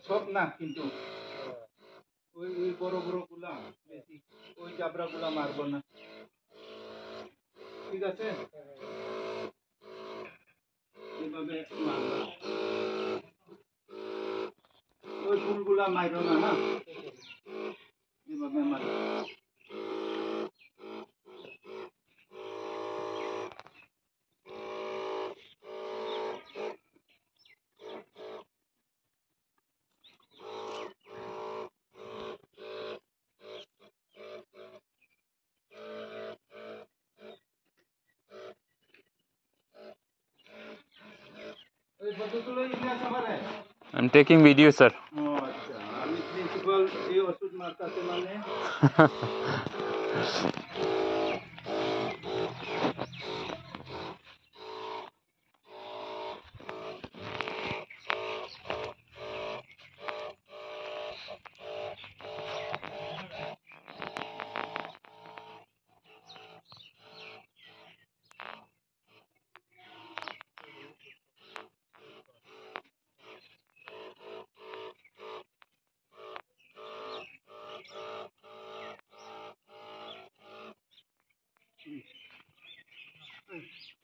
সব না কিন্তু ওই ওই বড় বড় গুলা বেশি, ওই জাবরা গুলা মারবো না, ঠিক আছে? এভাবে মারবা, ওই ফুলগুলা মারো না, না এভাবে মারো। I'm taking video, sir. আমি প্রিন্সিপাল এই ওষুধ মারতাছে মানে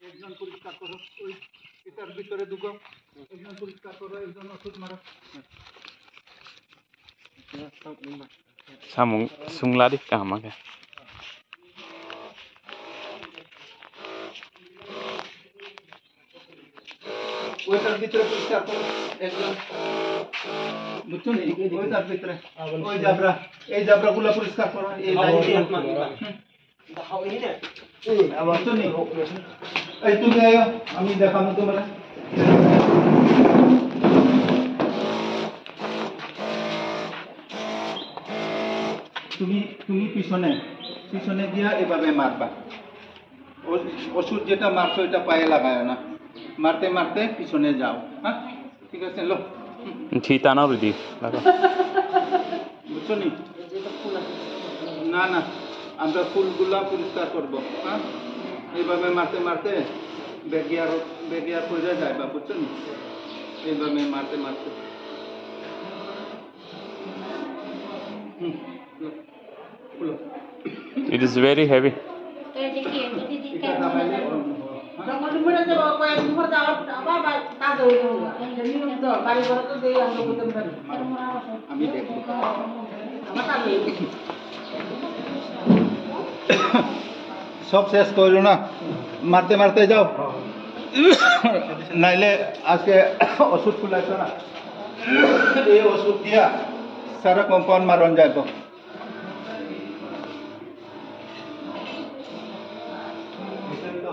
একজন পরিষ্কার করো, ওই এটার ভিতরে ঢুকো, একজন পরিষ্কার করো, একজন ওষুধ মারো। Samung sungladik kamake. ওইটার ভিতরে পরিষ্কার করো একজন, বুঝছো নি? ওইটার ভিতরে ওই জাবরা, এই জাবরা গুলা পরিষ্কার করো, এই লাইন বুঝছো নি? এই তুমি আয়, আমি দেখাবো তোমরা। তুমি তুমি পিছনে পিছনে দিয়া এভাবে মারবা, ওষুধ যেটা মারছো এটা পায়ে লাগায় না, মারতে মারতে পিছনে যাও, হ্যাঁ ঠিক আছে? লো Chita na rudi. Laga. বুঝছো নি? না না, আমরা ফুলগুলা পরিষ্কার করবো, হ্যাঁ এইভাবে মারতে মারতে বেগিয়ার পড়ে যায় বা, বুঝছো নি? এইভাবে মারতে মারতে খুলো। It is very heavy. আমি দেখবো, সব শেষ করো না, মারতে মারতে যাও, নাইলে আজকে ওষুধ ফুলাইছো না, এই ওষুধ দিয়া সারা কম্পাউন্ড মারণ যাইব। তো